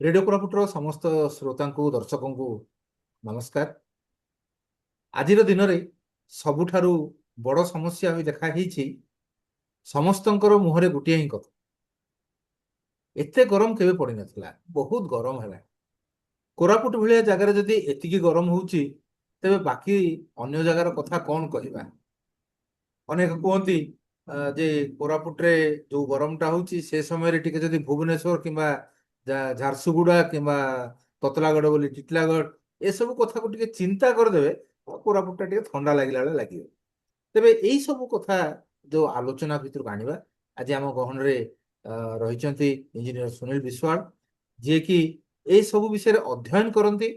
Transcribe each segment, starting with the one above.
Radio କୋରାପୁଟର ସମସ୍ତ ଶ୍ରୋତାଙ୍କୁ ଦର୍ଶକଙ୍କୁ ନମସ୍କାର। ଆଜିର ଦିନରେ ସବୁଠାରୁ ବଡ଼ ସମସ୍ୟା ହୋଇ ଦେଖା ହେଇଛି ସମସ୍ତଙ୍କର ମୁହଁରେ ଗୋଟିଏ ହିଁ କଥା। ଏତେ ଗରମ କେବେ ପଡ଼ିନଥିଲା, ବହୁତ ଗରମ ହେଲା। କୋରାପୁଟ ଭଳିଆ ଜାଗାରେ ଯଦି ଏତିକି ଗରମ ହଉଛି, ତେବେ ବାକି ଅନ୍ୟ ଜାଗାର କଥା କଣ କହିବା? ଅନେକ କୁହନ୍ତି ଯେ କୋରାପୁଟରେ ଯୋଉ ଗରମଟା ହଉଛି ସେ ସମୟରେ ଟିକେ ଯଦି ଭୁବନେଶ୍ୱର କିମ୍ବା ଝାରସୁଗୁଡା କିମ୍ବା ତତଲାଗଡ଼ ବୋଲି ଟିଟିଲାଗଡ଼ ଏସବୁ କଥାକୁ ଟିକେ ଚିନ୍ତା କରିଦେବେ, କୋରାପୁଟଟା ଟିକେ ଥଣ୍ଡା ଲାଗିଲା ବେଳେ ଲାଗିବ। ତେବେ ଏଇ ସବୁ କଥା ଯୋଉ ଆଲୋଚନା ଭିତରକୁ ଆଣିବା, ଆଜି ଆମ ଗହଣରେ ରହିଛନ୍ତି ଇଞ୍ଜିନିୟର ସୁନୀଲ ବିଶ୍ୱାଳ, ଯିଏକି ଏଇ ସବୁ ବିଷୟରେ ଅଧ୍ୟୟନ କରନ୍ତି।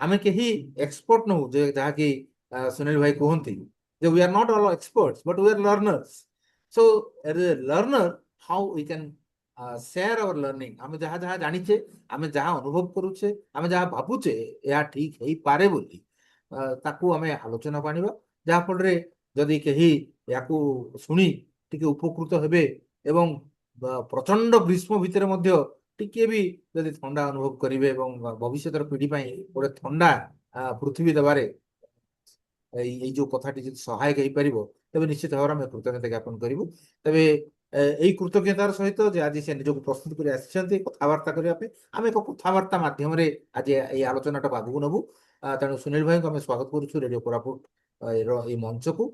ଆମେ କେହି ଏକ୍ସପର୍ଟ ନୁହଁ, ଯେ ଯାହାକି ସୁନୀଲ ଭାଇ କୁହନ୍ତି ଯେ we are not all experts but we are learners. So as a learner, how we can share our learning, ଆମେ ଯାହା ଯାହା ଜାଣିଛେ, ଆମେ ଯାହା ଅନୁଭବ କରୁଛେ, ଆମେ ଯାହା ଭାବୁଛେ ଏହା ଠିକ ହେଇପାରେ ବୋଲି ତାକୁ ଆମେ ଆଲୋଚନାକୁ ଆଣିବା। ଯାହାଫଳରେ ଯଦି କେହି ଏହାକୁ ଶୁଣି ଟିକେ ଉପକୃତ ହେବେ ଏବଂ ପ୍ରଚଣ୍ଡ ଗ୍ରୀଷ୍ମ ଭିତରେ ମଧ୍ୟ ଟିକେ ବି ଯଦି ଥଣ୍ଡା ଅନୁଭବ କରିବେ ଏବଂ ଭବିଷ୍ୟତର ପିଢ଼ି ପାଇଁ ଗୋଟେ ଥଣ୍ଡା ପୃଥିବୀ ଦେବାରେ ଏଇ ଯୋଉ କଥାଟି ଯଦି ସହାୟକ ହେଇପାରିବ, ତେବେ ନିଶ୍ଚିତ ଭାବରେ ଆମେ କୃତଜ୍ଞତା ଜ୍ଞାପନ କରିବୁ। ତେବେ ଏଇ କୃତଜ୍ଞତାର ସହିତ ଯେ ଆଜି ସେ ନିଜକୁ ପ୍ରସ୍ତୁତ କରି ଆସିଛନ୍ତି କଥାବାର୍ତ୍ତା କରିବା ପାଇଁ, ଆମେ ଏକ କଥାବାର୍ତ୍ତା ମାଧ୍ୟମରେ ଆଜି ଏଇ ଆଲୋଚନାଟାକୁ ଆଗକୁ ନେବୁ। ତେଣୁ ସୁନୀଲ ଭାଇଙ୍କୁ ଆମେ ସ୍ୱାଗତ କରୁଛୁ ରେଡିଓ କୋରାପୁଟ ଏଇ ମଞ୍ଚକୁ।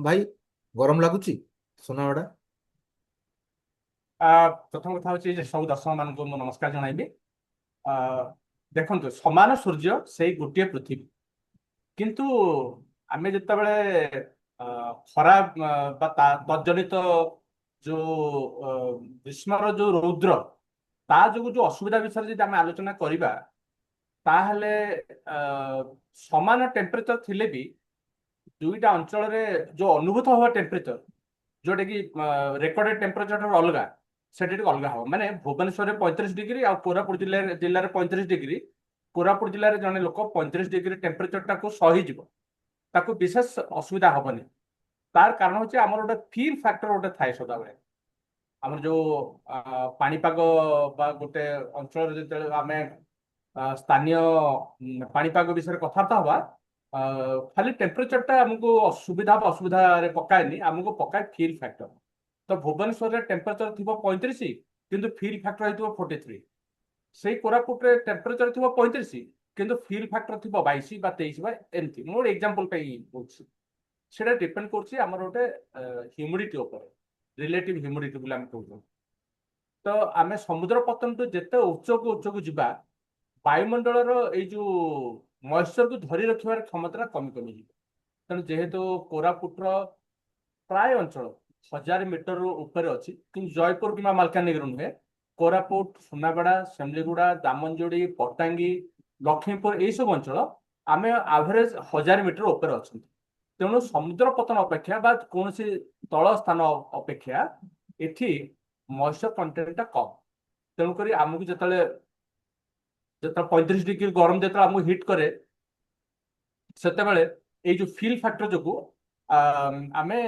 ଭାଇ, ଗରମ ଲାଗୁଛି ସୁନାବେଡା? ପ୍ରଥମ କଥା ହଉଛି ଯେ ସବୁ ଦର୍ଶକ ମାନଙ୍କୁ ମୁଁ ନମସ୍କାର ଜଣାଇବି। ଆ, ଦେଖନ୍ତୁ, ସମାନ ସୂର୍ଯ୍ୟ ସେଇ ଗୋଟିଏ ପୃଥିବୀ, କିନ୍ତୁ ଆମେ ଯେତେବେଳେ ଆ, ଖରା ବା ତଜ୍ଜନିତ ଯୋଉ ଅ, ଗ୍ରୀଷ୍ମର ଯୋଉ ରୌଦ୍ର ତା ଯୋଗୁ ଯୋଉ ଅସୁବିଧା ବିଷୟରେ ଯଦି ଆମେ ଆଲୋଚନା କରିବା, ତାହେଲେ ଆ, ସମାନ ଟେମ୍ପରେଚର ଥିଲେ ବି ଦୁଇଟା ଅଞ୍ଚଳରେ ଯୋଉ ଅନୁଭୂତ ହବା ଟେମ୍ପରେଚର, ଯୋଉଟା କି ରେକର୍ଡେଡ ଟେମ୍ପରେଚର ଠାରୁ ଅଲଗା, ସେଟା ଟିକେ ଅଲଗା ହବ। ମାନେ ଭୁବନେଶ୍ୱରରେ 35 ଡିଗ୍ରୀ ଆଉ କୋରାପୁଟ ଜିଲ୍ଲାରେ 35 ଡିଗ୍ରୀ। କୋରାପୁଟ ଜିଲ୍ଲାରେ ଜଣେ ଲୋକ 35 ଡିଗ୍ରୀ ଟେମ୍ପରେଚର ଟାକୁ ସହିଯିବ, ତାକୁ ବିଶେଷ ଅସୁବିଧା ହବନି। ତାର କାରଣ ହଉଛି ଆମର ଗୋଟେ ଫିଲ୍ ଫ୍ୟାକ୍ଟର ଗୋଟେ ଥାଏ ସଦାବେଳେ। ଆମର ଯୋଉ ପାଣିପାଗ ବା ଗୋଟେ ଅଞ୍ଚଳରେ ଯେତେବେଳେ ଆମେ ସ୍ଥାନୀୟ ପାଣିପାଗ ବିଷୟରେ କଥାବାର୍ତ୍ତା ହବା, ଖାଲି ଟେମ୍ପରେଚରଟା ଆମକୁ ସୁବିଧା ବା ଅସୁବିଧାରେ ପକାଏନି, ଆମକୁ ପକାଏ ଫିଲ୍ ଫ୍ୟାକ୍ଟର। ତ ଭୁବନେଶ୍ୱରରେ ଟେମ୍ପରେଚର ଥିବ 35, କିନ୍ତୁ ଫିଲ୍ ଫ୍ୟାକ୍ଟର ହେଇଥିବ 43। ସେଇ କୋରାପୁଟରେ ଟେମ୍ପରେଚର ଥିବ 35, କିନ୍ତୁ ଫିଲ୍ ଫ୍ୟାକ୍ଟର ଥିବ 22 ବା 23 ବା ଏମିତି। ମୁଁ ଗୋଟେ ଏକ୍ସାମ୍ପଲ ପାଇଁ କହୁଛି। ସେଟା ଡିପେଣ୍ଡ କରୁଛି ଆମର ଗୋଟେ ହ୍ୟୁମିଡିଟି ଉପରେ, ରିଲେଟିଭ ହ୍ୟୁମିଡିଟି ବୋଲି ଆମେ କହୁଛୁ। ତ ଆମେ ସମୁଦ୍ର ପତନଠୁ ଯେତେ ଉଚ୍ଚକୁ ଯିବା, ବାୟୁମଣ୍ଡଳର ଏଇ ଯୋଉ ମଏଶ୍ଚରକୁ ଧରି ରଖିବାର କ୍ଷମତା କମି କମିଯିବ। ତେଣୁ ଯେହେତୁ କୋରାପୁଟର ପ୍ରାୟ ଅଞ୍ଚଳ 1000 ମିଟର ଉପରେ ଅଛି, କିନ୍ତୁ ଜୟପୁର କିମ୍ବା ମାଲକାନଗିରି ନୁହେଁ, କୋରାପୁଟ, ସୁନାବେଡା, ସେମଲିଗୁଡା, ଦାମନଯୋଡି, ପଟାଙ୍ଗୀ, ଲକ୍ଷ୍ମୀପୁର, ଏଇସବୁ ଅଞ୍ଚଳ ଆମେ ଆଭରେଜ 1000 ମିଟର ଉପରେ ଅଛନ୍ତି। ତେଣୁ ସମୁଦ୍ର ପତନ ଅପେକ୍ଷା ବା କୌଣସି ତଳ ସ୍ଥାନ ଅପେକ୍ଷା ଏଠି ମଏଶ୍ଚର କଣ୍ଟେଣ୍ଟଟା କମ୍। ତେଣୁକରି ଆମକୁ ଯେତେବେଳେ ଯେତେବେଳେ 35 ଡିଗ୍ରୀ ଗରମ ଯେତେବେଳେ ଆମକୁ ହିଟ୍ କରେ, ସେତେବେଳେ ଏଇ ଯୋଉ ଫିଲ୍ ଫ୍ୟାକ୍ଟର ଯୋଗୁ ଆମେ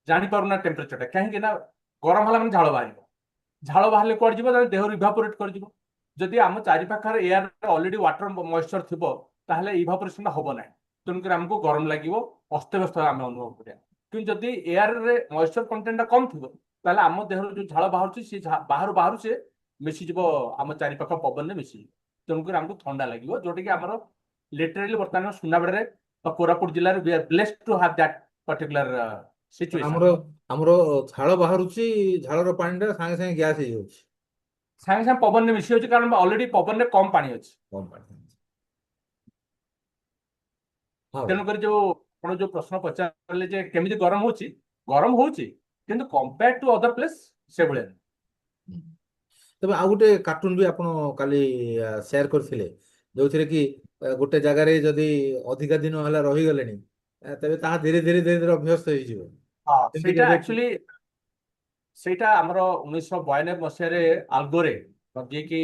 ଜାଣିପାରୁନା ଟେମ୍ପରେଚରଟା। କାହିଁକି ନା ଗରମ ହେଲା ମାନେ ଝାଳ ବାହାରିବ। ଝାଳ ବାହାରିଲେ କୁଆଡେ ଯିବ? ଦେହରୁ ଇଭାପୋରେଟ୍ କରିଯିବ। ଯଦି ଆମ ଚାରି ପାଖରେ ଏୟାର ଅଲରେଡି ୱାଟର ମଏଶ୍ଚର ଥିବ, ତାହେଲେ ଇଭାପୋରେସନଟା ହବ ନାହିଁ। ତେଣୁକରି ଆମକୁ ଗରମ ଲାଗିବ, ଅସ୍ତବ୍ୟସ୍ତ ଆମେ ଅନୁଭବ କରିବା। କିନ୍ତୁ ଯଦି ଏୟାରରେ ମଏଶ୍ଚର କଣ୍ଟେଣ୍ଟଟା କମ୍ ଥିବ, ତାହେଲେ ଆମ ଦେହରୁ ଯୋଉ ଝାଳ ବାହାରୁଛି, ସେ ବାହାରୁ ବାହାରୁ ସେ ମିଶିଯିବ, ଆମ ଚାରିପାଖ ପବନରେ ମିଶିଯିବ। ତେଣୁକରି ଆମକୁ ଥଣ୍ଡା ଲାଗିବ, ଯୋଉଟା କି ଆମର ଲିଟରାଲି ବର୍ତ୍ତମାନ ସୁନାବେଡାରେ ବା କୋରାପୁଟ ଜିଲ୍ଲାରେ we are blessed to have that particular situation। ଆମର ଆମର ଝାଳ ବାହାରୁଛି, ଝାଳର ପାଣିଟା ସାଙ୍ଗେ ସାଙ୍ଗେ ଗ୍ୟାସ୍ ହେଇଯାଉଛି। ସାଙ୍ଗେ ସାଙ୍ଗେ ପବନରେ ମିଶି ଯାଉଛି, କାରଣ ଅଲରେଡି ପବନରେ କମ ପାଣି ଅଛି। କମ୍ ପାଣି। ହଁ ଭାଇ। ତେଣୁକରି ଯୋଉ ଆପଣ ଯୋଉ ପ୍ରଶ୍ନ ପଚାରିଲେ ଯେ କେମିତି ଗରମ ହଉଛି, ଗରମ ହଉଛି, କିନ୍ତୁ କମ୍ପେୟାର ଟୁ ଅଦର ପ୍ଲେସ୍ ସେଭଳିଆ ନୁହେଁ। ହୁଁ। ତେବେ ଆଉ ଗୋଟେ କାର୍ଟୁନ ବି ଆପଣ କାଲି ସେୟାର କରିଥିଲେ, ଯୋଉଥିରେ କି ଗୋଟେ ଜାଗାରେ ଯଦି ଅଧିକା ଦିନ ହେଲା ରହିଗଲେଣି, ତେବେ ତାହା ଧୀରେ ଧୀରେ ଧୀରେ ଧୀରେ ଅଭ୍ୟସ୍ତ ହେଇଯିବ। ହଁ, ଯେମିତି କି ସେଇଟା ଏବେ ଆକ୍ଚୁଆଲି ସେଇଟା ଆମର 1992 ମସିହାରେ ଆଲଗୋରେ, ଯିଏକି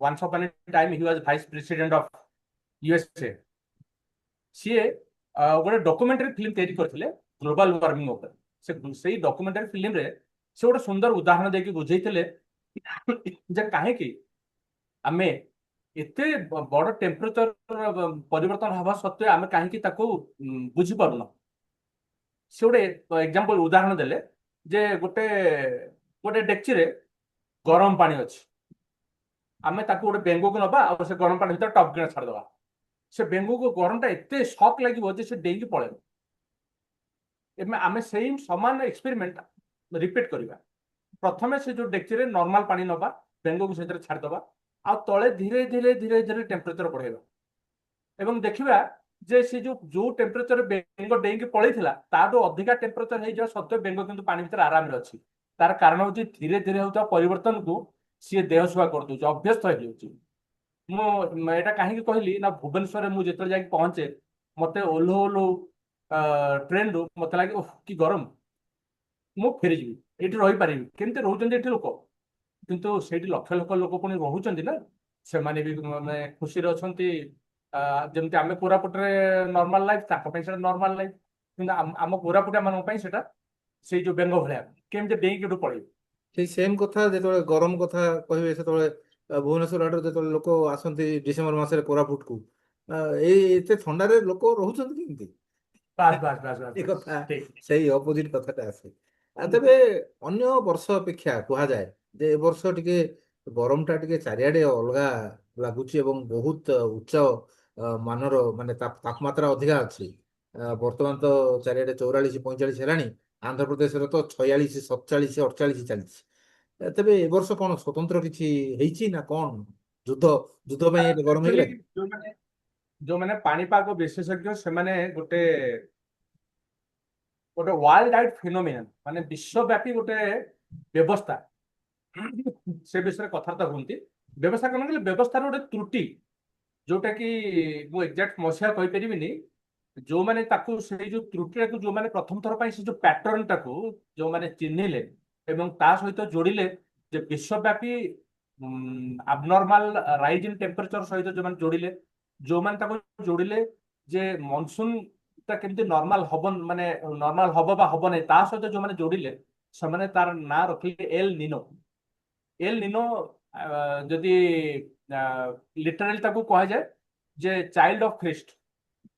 once upon A time Hi was vice president of USA, ସିଏ ଗୋଟେ ଡକୁମେଣ୍ଟାରୀ ଫିଲ୍ମ ତିଆରି କରିଥିଲେ ଗ୍ଲୋବାଲ ୱାର୍ମିଂ ଉପରେ। ସେଇ ଡକୁମେଣ୍ଟାରୀ ଫିଲ୍ମରେ ସେ ଗୋଟେ ସୁନ୍ଦର ଉଦାହରଣ ଦେଇକି ବୁଝେଇଥିଲେ ଯେ କାହିଁକି ଆମେ ଏତେ ବଡ ଟେମ୍ପରେଚର ପରିବର୍ତ୍ତନ ହେବା ସତ୍ତ୍ୱେ ଆମେ କାହିଁକି ତାକୁ ବୁଝିପାରୁନ। ସେ ଗୋଟେ ଏକ୍ଜାମ୍ପଲ ଉଦାହରଣ ଦେଲେ ଯେ ଗୋଟେ ଗୋଟେ ଡେକ୍ଚିରେ ଗରମ ପାଣି ଅଛି, ଆମେ ତାକୁ ଗୋଟେ ବେଙ୍ଗକୁ ନବା ଆଉ ସେ ଗରମ ପାଣି ଭିତରେ ଟପ୍ କିନା ଛାଡିଦବା। ସେ ବେଙ୍ଗକୁ ଗରମଟା ଏତେ ସକ୍ ଲାଗିବ ଯେ ସେ ଡେଇଁକି ପଳେଇବ। ଏବେ ଆମେ ସେଇ ସମାନ ଏକ୍ସପେରିମେଣ୍ଟ ରିପିଟ୍ କରିବା। ପ୍ରଥମେ ସେ ଯୋଉ ଡେକ୍ଚିରେ ନର୍ମାଲ ପାଣି ନବା, ବେଙ୍ଗକୁ ସେଥିରେ ଛାଡ଼ିଦବା, ଆଉ ତଳେ ଧୀରେ ଧୀରେ ଧୀରେ ଧୀରେ ଟେମ୍ପରେଚର ବଢେଇବା ଏବଂ ଦେଖିବା ଯେ ସେ ଯୋଉ ଯୋଉ ଟେମ୍ପରେଚର ବେଙ୍ଗ ଡେଇଁକି ପଳେଇଥିଲା ତାଠୁ ଅଧିକା ଟେମ୍ପରେଚର ହେଇଯିବା ସତ୍ତ୍ୱେ ବେଙ୍ଗ କିନ୍ତୁ ପାଣି ଭିତରେ ଆରାମରେ ଅଛି। ତାର କାରଣ ହଉଛି ଧୀରେ ଧୀରେ ହଉଥିବା ପରିବର୍ତ୍ତନକୁ ସିଏ ଦେହ ସୁହା କରିଦଉଛି, ଅଭ୍ୟସ୍ତ ହେଇଯାଉଛି। ମୁଁ ଏଇଟା କାହିଁକି କହିଲି ନା, ଭୁବନେଶ୍ୱରରେ ମୁଁ ଯେତେବେଳେ ଯାଇକି ପହଞ୍ଚେ ମତେ ଓହ୍ଲଉ ଓହ୍ଲଉ ଟ୍ରେନରୁ ମତେ ଲାଗେ ଓଃ କି ଗରମ, ମୁଁ ଫେରିଯିବି, ଏଇଠି ରହିପାରିବି। କେମିତି ରହୁଛନ୍ତି ଏଠି ଲୋକ, କିନ୍ତୁ ସେଇଠି ଲକ୍ଷ ଲକ୍ଷ ଲୋକ ପୁଣି ରହୁଛନ୍ତି ନା, ସେମାନେ ବି ମାନେ ଖୁସିରେ ଅଛନ୍ତି। ଯେମିତି ଆମେ କୋରାପୁଟରେ ନର୍ମାଲ ଲାଇଫ, ତାଙ୍କ ପାଇଁ ସେଟା ନର୍ମାଲ ଲାଇଫ, କିନ୍ତୁ ଆମ କୋରାପୁଟିଆ ମାନଙ୍କ ପାଇଁ ସେଟା ସେଇ ଯୋଉ ବେଙ୍ଗ ଭଳିଆ କେମିତି ଡେଇଁକି ଏଠୁ ପଳେଇବେ। ସେଇ ସେମ୍ କଥା ଯେତେବେଳେ ଗରମ କଥା କହିବେ ସେତେବେଳେ ଭୁବନେଶ୍ୱର ଆଡୁ ଯେତେବେଳେ ଲୋକ ଆସନ୍ତି ଡିସେମ୍ବର ମାସରେ କୋରାପୁଟକୁ, ଏଇ ଏତେ ଥଣ୍ଡାରେ ଲୋକ ରହୁଛନ୍ତି କେମିତି? ବାସ୍ ବାସ୍ ବାସ୍ ବାସ୍ ଏ ବାସ୍, କଥା ଠିକ। ସେଇ ଅପୋଜିଟ କଥାଟା ଆସେ। ଆଉ ତେବେ ଅନ୍ୟ ବର୍ଷ ଅପେକ୍ଷା କୁହାଯାଏ ଯେ ଏ ବର୍ଷ ଟିକେ ଗରମଟା ଟିକେ ଚାରିଆଡେ ଅଲଗା ଲାଗୁଛି ଏବଂ ବହୁତ ଉଚ୍ଚ ମାନର ମାନେ ତାପମାତ୍ରା ଅଧିକା ଅଛି। ବର୍ତ୍ତମାନ ତ ଚାରିଆଡେ 44 45 ହେଲାଣି। ଆନ୍ଧ୍ରପ୍ରଦେଶରେ ତ 46 47 48 ଚାଲିଛି। ତେବେ ଏ ବର୍ଷ କଣ ସ୍ୱତନ୍ତ୍ର କିଛି ହେଇଛି ନା କଣ? ଯୁଦ୍ଧ ଯୁଦ୍ଧ ପାଇଁ ଏତେ ଗରମ ଆକ୍ଚୁଆଲି ହେଇଗଲା କି? ଯୋଉମାନେ ଯୋଉମାନେ ପାଣିପାଗ ବିଶେଷଜ୍ଞ ସେମାନେ ଗୋଟେ ଗୋଟେ ୱାର୍ଲଡ ଆଇଡ ଫିନୋମିନାନ, ମାନେ ବିଶ୍ୱବ୍ୟାପୀ ଗୋଟେ ବ୍ୟବସ୍ଥା, ସେ ବିଷୟରେ କଥାବାର୍ତ୍ତା ହୁଅନ୍ତି। ବ୍ୟବସ୍ଥା କଣ କହିଲେ, ବ୍ୟବସ୍ଥାର ଗୋଟେ ତ୍ରୁଟି, ଯୋଉଟା କି ମୁଁ ଏକ୍ଜାକ୍ଟ ମସିହା କହିପାରିବିନି। ଯୋଉମାନେ ତାକୁ ସେଇ ଯୋଉ ତ୍ରୁଟିଟାକୁ ଯୋଉମାନେ ପ୍ରଥମ ଥର ପାଇଁ ସେ ଯୋଉ ପ୍ୟାଟର୍ନ ଟାକୁ ଯୋଉମାନେ ଚିହ୍ନିଲେ ଏବଂ ତା ସହିତ ଯୋଡ଼ିଲେ ଯେ ବିଶ୍ୱବ୍ୟାପୀ ଆବନର୍ମାଲ ରାଇଜ ଇନ୍ ଟେମ୍ପରେଚର ସହିତ ଯୋଉମାନେ ଯୋଡ଼ିଲେ, ଯୋଉମାନେ ତାକୁ ଯୋଡ଼ିଲେ ଯେ ମନସୁନ ଟା କେମିତି ନର୍ମାଲ ହବ, ମାନେ ନର୍ମାଲ ହବ ବା ହବ ନାହିଁ, ତା ସହିତ ଯୋଉମାନେ ଯୋଡ଼ିଲେ ସେମାନେ ତାର ନାଁ ରଖିଲେ ଏଲ ନିନୋ। ଏଲ ନିନୋ ଯଦି ଲିଟରାଲି ତାକୁ କୁହାଯାଏ ଯେ ଚାଇଲ୍ଡ ଅଫ ଖ୍ରୀଷ୍ଟ।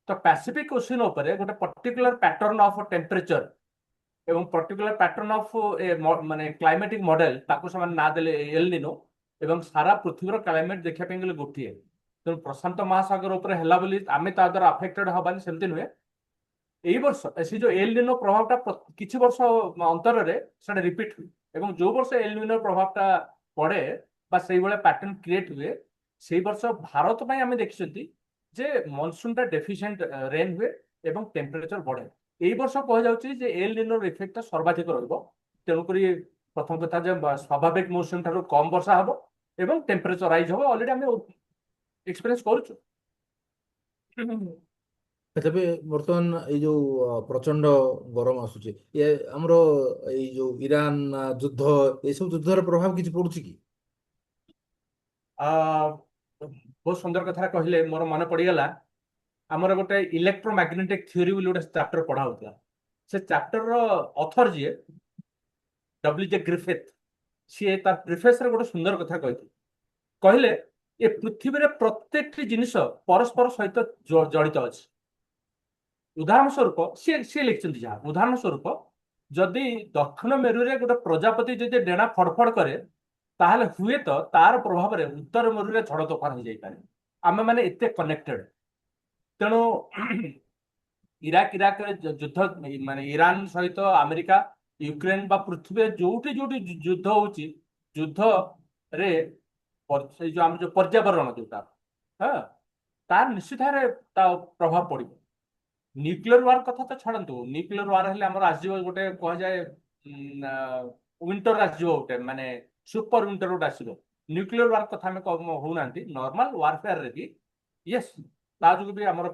ତ ପାସିଫିକ ଓସିନ ଉପରେ ଗୋଟେ ପର୍ଟିକୁଲାର ପ୍ୟାଟର୍ନ ଅଫ ଟେମ୍ପରେଚର ଏବଂ ପର୍ଟିକୁଲାର ପ୍ୟାଟର୍ନ ଅଫ ମାନେ କ୍ଲାଇମେଟିକ ମଡେଲ, ତାକୁ ସେମାନେ ନାଁ ଦେଲେ ଏଲ ନିନୋ। ଏବଂ ସାରା ପୃଥିବୀର କ୍ଲାଇମେଟ ଦେଖିବା ପାଇଁ ଗଲେ ଗୋଟିଏ। ତେଣୁ ପ୍ରଶାନ୍ତ ମହାସାଗର ଉପରେ ହେଲା ବୋଲି ଆମେ ତା ଦ୍ୱାରା ଆଫେକ୍ଟେଡ ହବାନି, ସେମିତି ନୁହେଁ। ଏଇ ବର୍ଷ ସେ ଯୋଉ ଏଲ ନିନୋ ପ୍ରଭାବଟା କିଛି ବର୍ଷ ଅନ୍ତରରେ ସେଟା ରିପିଟ ହୁଏ ଏବଂ ଯୋଉ ବର୍ଷ ଏଲ ନିନୋ ପ୍ରଭାବଟା ପଡେ ବା ସେଇଭଳିଆ ପ୍ୟାଟର୍ନ କ୍ରିଏଟ ହୁଏ, ସେଇ ବର୍ଷ ଭାରତ ପାଇଁ ଆମେ ଦେଖିଛନ୍ତି ଯେ ମନସୁନଟା ଡେଫିସିଏଣ୍ଟ ରେନ୍ ହୁଏ ଏବଂ ଟେମ୍ପରେଚର ବଢେ। ଏଇ ବର୍ଷ କୁହାଯାଉଛି ଯେ ଏଲ ନିନୋର ଇଫେକ୍ଟଟା ସର୍ବାଧିକ ରହିବ। ତେଣୁକରି ପ୍ରଥମ କଥା ଯେ ସ୍ୱାଭାବିକ ମୌସୁମୀ ଠାରୁ କମ ବର୍ଷା ହବ ଏବଂ ଟେମ୍ପରେଚର ରାଇଜ ହବ। ଅଲରେଡି ଆମେ ଏକ୍ସପିରିଏନ୍ସ କରୁଛୁ। ତେବେ ବର୍ତ୍ତମାନ ଏଇ ଯୋଉ ପ୍ରଚଣ୍ଡ ଗରମ ଆସୁଛି, ଇଏ ଆମର ଏଇ ଯୋଉ ଇରାନ ଯୁଦ୍ଧ, ଏସବୁ ଯୁଦ୍ଧର ପ୍ରଭାବ କିଛି ପଡୁଛି କି? ବହୁତ ସୁନ୍ଦର କଥା କହିଲେ, ମୋର ମନେ ପଡିଗଲା ଆମର ଗୋଟେ ଇଲେକ୍ଟ୍ରୋମାଗ୍ନେଟିକ ଥିଓରି ବୋଲି ଗୋଟେ ଚାପ୍ଟର ପଢା ହଉଥିଲା। ସେ ଚାପ୍ଟରର ଅଥର ଯିଏ ଡବ୍ଲ୍ୟୁ ଜେ ଗ୍ରିଫିଥ, ସିଏ ତା ପ୍ରିଫେସରେ ଗୋଟେ ସୁନ୍ଦର କଥା କହିଥିଲେ। କହିଲେ ଏ ପୃଥିବୀରେ ପ୍ରତ୍ୟେକଟି ଜିନିଷ ପରସ୍ପର ସହିତ ଜଡିତ ଅଛି। ଉଦାହରଣ ସ୍ୱରୂପ ସିଏ ସିଏ ଲେଖିଛନ୍ତି ଯାହା, ଉଦାହରଣ ସ୍ୱରୂପ ଯଦି ଦକ୍ଷିଣ ମେରୁରେ ଗୋଟେ ପ୍ରଜାପତି ଯଦି ଡେଣା ଫଡଫଡ କରେ, ତାହେଲେ ହୁଏତ ତାର ପ୍ରଭାବରେ ଉତ୍ତର ମେରୁରେ ଝଡ ତୋଫାନ ହେଇଯାଇପାରେ। ଆମେ ମାନେ ଏତେ କନେକ୍ଟେଡ। ତେଣୁ ଇରାକରେ ଯୁଦ୍ଧ, ମାନେ ଇରାନ ସହିତ ଆମେରିକା, ୟୁକ୍ରେନ ବା ପୃଥିବୀରେ ଯୋଉଠି ଯୋଉଠି ଯୁଦ୍ଧ ହଉଛି, ଯୁଦ୍ଧରେ ସେଇ ଯୋଉ ଆମର ଯୋଉ ପର୍ଯ୍ୟାବରଣ ଯୋଉଟା, ହଁ, ତାର ନିଶ୍ଚିତ ଭାବରେ ତା ପ୍ରଭାବ ପଡିବ। ନ୍ୟୁକ୍ଲିୟର ୱାର କଥା ତ ଛାଡନ୍ତୁ, ନ୍ୟୁକ୍ଲିୟର ୱାର ହେଲେ ଆମର ଆସିଯିବ ଗୋଟେ କୁହାଯାଏ ୱିଣ୍ଟର ଆସିଯିବ, ଗୋଟେ ମାନେ ସୁପର ୱିଣ୍ଟର ଗୋଟେ ଆସିବ। ନ୍ୟୁକ୍ଲିୟର ୱାର କଥା ଆମେ ହଉନାହାନ୍ତି, ନର୍ମାଲ ୱାରଫେୟାରରେ ବି ୟେସ୍, ତା ଯୋଗୁଁ ବି ଆମର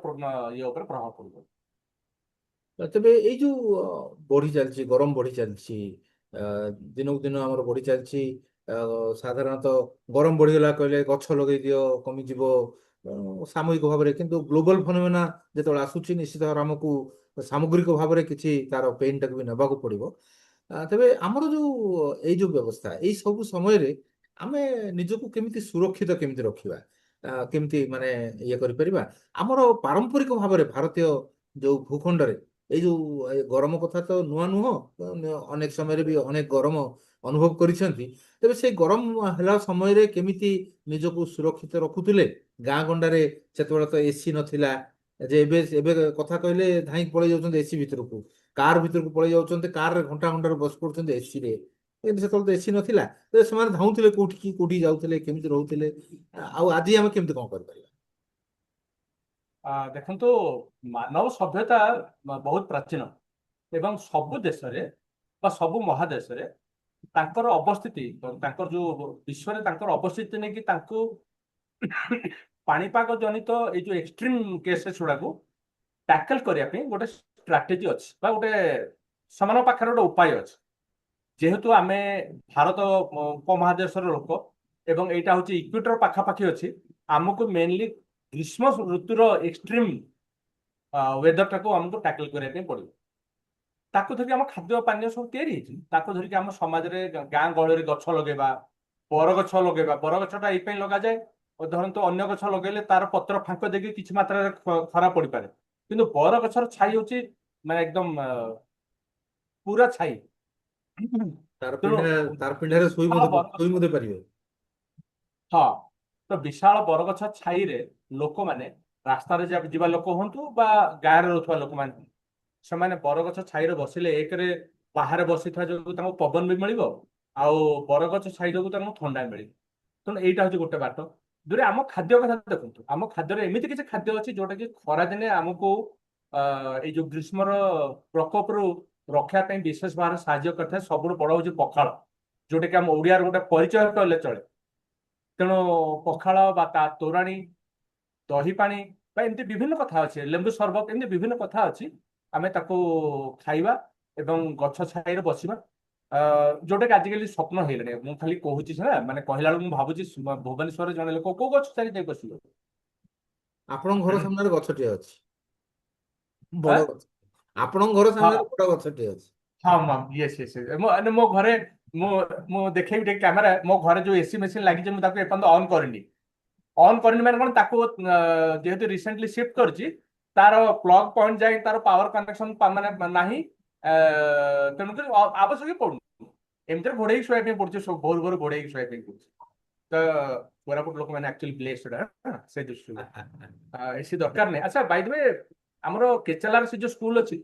ଇଏ ଉପରେ ପ୍ରଭାବ ପଡିବ। ତେବେ ଏଇ ଯୋଉ ବଢି ଚାଲିଛି, ଗରମ ବଢି ଚାଲିଛି, ଅ, ଦିନକୁ ଦିନ ଆମର ବଢି ଚାଲିଛି। ଅ, ସାଧାରଣତଃ ଗରମ ବଢିଗଲା କହିଲେ ଗଛ ଲଗେଇ ଦିଅ କମିଯିବ ସାମୂହିକ ଭାବରେ, କିନ୍ତୁ ଗ୍ଲୋବାଲ ଫନୋମେନା ଯେତେବେଳେ ଆସୁଛି ନିଶ୍ଚିତ ଭାବରେ ଆମକୁ ସାମଗ୍ରିକ ଭାବରେ କିଛି ତାର ପେନ୍ ଟାକୁ ବି ନେବାକୁ ପଡିବ। ତେବେ ଆମର ଯୋଉ ଏଇ ଯୋଉ ବ୍ୟବସ୍ଥା ଏଇ ସବୁ ସମୟରେ ଆମେ ନିଜକୁ କେମିତି ସୁରକ୍ଷିତ କେମିତି ରଖିବା, କେମିତି ମାନେ ଇଏ କରିପାରିବା। ଆମର ପାରମ୍ପରିକ ଭାବରେ ଭାରତୀୟ ଯୋଉ ଭୂଖଣ୍ଡରେ ଏଇ ଯୋଉ ଗରମ କଥା ତ ନୂଆ ନୁହଁ, ଅନେକ ସମୟରେ ବି ଅନେକ ଗରମ ଅନୁଭବ କରିଛନ୍ତି। ତେବେ ସେଇ ଗରମ ହେଲା ସମୟରେ କେମିତି ନିଜକୁ ସୁରକ୍ଷିତ ରଖୁଥିଲେ ଗାଁ ଗଣ୍ଡାରେ? ସେତେବେଳେ ତ ଏସି ନଥିଲା, ଯେ ଏବେ ଏବେ କଥା କହିଲେ ଧାଇଁକି ପଳେଇ ଯାଉଛନ୍ତି ଏସି ଭିତରକୁ, କାର ଭିତରକୁ ପଳେଇ ଯାଉଛନ୍ତି, କାରରେ ଘଣ୍ଟା ଘଣ୍ଟାରେ ବସି ପଡୁଛନ୍ତି ଏସିରେ। କିନ୍ତୁ ସେତେବେଳେ ତ ଏସି ନଥିଲା, ତ ସେମାନେ ଧାଉଁଥିଲେ କୋଉଠିକି କୋଉଠିକି ଯାଉଥିଲେ, କେମିତି ରହୁଥିଲେ। ଆଉ ଆଜି ଆମେ କେମିତି କଣ କରିପାରିବା? ଦେଖନ୍ତୁ, ମାନବ ସଭ୍ୟତା ବହୁତ ପ୍ରାଚୀନ ଏବଂ ସବୁ ଦେଶରେ ବା ସବୁ ମହାଦେଶରେ ତାଙ୍କର ଅବସ୍ଥିତି, ତାଙ୍କର ଯୋଉ ବିଶ୍ୱରେ ତାଙ୍କର ଅବସ୍ଥିତି ନେଇକି ତାଙ୍କୁ ପାଣିପାଗ ଜନିତ ଏଇ ଯୋଉ ଏକ୍ସଟ୍ରିମ କେସେସ୍ ଗୁଡାକୁ ଟ୍ୟାକଲ କରିବା ପାଇଁ ଗୋଟେ ଷ୍ଟ୍ରାଟେଜି ଅଛି ବା ଗୋଟେ ସେମାନଙ୍କ ପାଖରେ ଗୋଟେ ଉପାୟ ଅଛି। ଯେହେତୁ ଆମେ ଭାରତ ଉପମହାଦେଶର ଲୋକ ଏବଂ ଏଇଟା ହଉଛି ଇକ୍ୱେଟର ପାଖାପାଖି ଅଛି, ଆମକୁ ମେନଲି ଗ୍ରୀଷ୍ମ ଋତୁର ଏକ୍ସଟ୍ରିମ ୱେଦରଟାକୁ ଆମକୁ ଟ୍ୟାକଲ କରିବା ପାଇଁ ପଡିବ। ତାକୁ ଧରିକି ଆମ ଖାଦ୍ୟ ପାନୀୟ ସବୁ ତିଆରି ହେଇଛି, ତାକୁ ଧରିକି ଆମ ସମାଜରେ ଗାଁ ଗହଳିରେ ଗଛ ଲଗେଇବା, ବରଗଛ ଲଗେଇବା। ବରଗଛଟା ଏଇ ପାଇଁ ଲଗାଯାଏ, ଧରନ୍ତୁ ଅନ୍ୟ ଗଛ ଲଗେଇଲେ ତାର ପତ୍ର ଫାଙ୍କ ଦେଇକି କିଛି ମାତ୍ରାରେ ଖରା ପଡିପାରେ, କିନ୍ତୁ ବରଗଛର ଛାଇ ହଉଛି ମାନେ ଏକଦମ ପୁରା ଛାଇ। ତାର ତେଣୁ ପିଣ୍ଡା, ତାର ପିଣ୍ଡାରେ ବିଶାଳ ଶୋଇ ମଧ୍ୟ ପାରିବେ। ହଁ, ତ ବିଶାଳ ବରଗଛ ଛାଇରେ ଲୋକମାନେ, ରାସ୍ତାରେ ଯିବା ଲୋକ ହୁଅନ୍ତୁ ବା ଗାଁରେ ରହୁଥିବା ଲୋକମାନେ, ସେମାନେ ବରଗଛ ଛାଇରେ ବସିଲେ ଏକରେ ବାହାରେ ବସିଥିବା ଯୋଗୁଁ ତାଙ୍କୁ ପବନ ବି ମିଳିବ, ଆଉ ବରଗଛ ଛାଇ ଯୋଗୁଁ ତାଙ୍କୁ ଥଣ୍ଡା ମିଳିବ। ତେଣୁ ଏଇଟା ହଉଛି ଗୋଟେ ବାଟ। ଦୁଇରେ ଆମ ଖାଦ୍ୟ କଥା ଦେଖନ୍ତୁ, ଆମ ଖାଦ୍ୟରେ ଏମିତି କିଛି ଖାଦ୍ୟ ଅଛି ଯୋଉଟା କି ଖରାଦିନେ ଆମକୁ ଏଇ ଯୋଉ ଗ୍ରୀଷ୍ମର ପ୍ରକୋପରୁ ରକ୍ଷା ପାଇଁ ବିଶେଷ ଭାବରେ ସାହାଯ୍ୟ କରିଥାଏ। ସବୁଠୁ ବଡ ହଉଛି ପଖାଳ, ଯୋଉଟା କି ଆମ ଓଡିଆର ଗୋଟେ ପରିଚୟ କହିଲେ ଚଳେ। ତେଣୁ ପଖାଳ ବା ତା ତୋରାଣୀ, ଦହି ପାଣି ବା ଏମିତି ବିଭିନ୍ନ କଥା ଅଛି, ଲେମ୍ବୁ ସରବତ, ଏମିତି ବିଭିନ୍ନ କଥା ଅଛି। ଆମେ ତାକୁ ଖାଇବା ଏବଂ ଗଛ ଛାଇରେ ବସିବା, ଯୋଉଟା କି ଆଜିକାଲି ସ୍ୱପ୍ନ ହେଇଗଲାଣି। ମୁଁ ଖାଲି କହୁଛି ସେଟା, ମାନେ କହିଲା ବେଳକୁ ମୁଁ ଭାବୁଛି ଭୁବନେଶ୍ୱରରେ ଜଣେ ଲୋକ କୋଉ ଗଛ ଛାଇ ଯାଇ ବସିବ। ଆପଣଙ୍କ ଘର ସାମ୍ନାରେ ଗଛଟିଏ ଅଛି, ଆଁ? ବଡ ଗଛ। ଆପଣଙ୍କ ଘର ହଁ ସାମ୍ନାରେ ବଡ ଗଛଟିଏ ଅଛି। ହଁ ୟେସ୍ ୟେସ୍, ମାନେ ମୋ ଘରେ, ମୁଁ ମୁଁ ଦେଖେଇବି ଟିକେ କ୍ୟାମେରା, ମୋ ଘରେ ଯୋଉ ଏସି ମେସିନ୍ ଲାଗିଛି ମୁଁ ତାକୁ ଏପର୍ଯ୍ୟନ୍ତ ଅନ୍ କରିନି। ଅନ୍ କରିନି ମାନେ କଣ, ତାକୁ ଯେହେତୁ ରିସେଣ୍ଟଲି ସିଫ୍ଟ କରିଛି, ତାର ପ୍ଲଗ ପଏଣ୍ଟ ଯାଇ ତାର ପାୱାର କନେକ୍ସନ ମାନେ ନାହିଁ। ତେଣୁକରି ଆବଶ୍ୟକ ପଡୁନି, ଏମିତିରେ ଘୋଡେଇକି ଶୋଇବା ପାଇଁ ପଡୁଛି, ସବୁ ଭୋର ଭୋର ଘୋଡେଇକି ଶୋଇବା ପାଇଁ ପଡୁଛି। ତ କୋରାପୁଟ ଲୋକମାନେ ଆକ୍ଚୁଆଲି ବ୍ଲେସ୍ଡ ସେ ଦୃଷ୍ଟିରୁ ଏସି ଦରକାର ନାହିଁ। ଆଚ୍ଛା, ବାଇ ଦ ୱେ, ଆମର କେଚେଲାର ସେ ଯୋଉ ସ୍କୁଲ ଅଛି,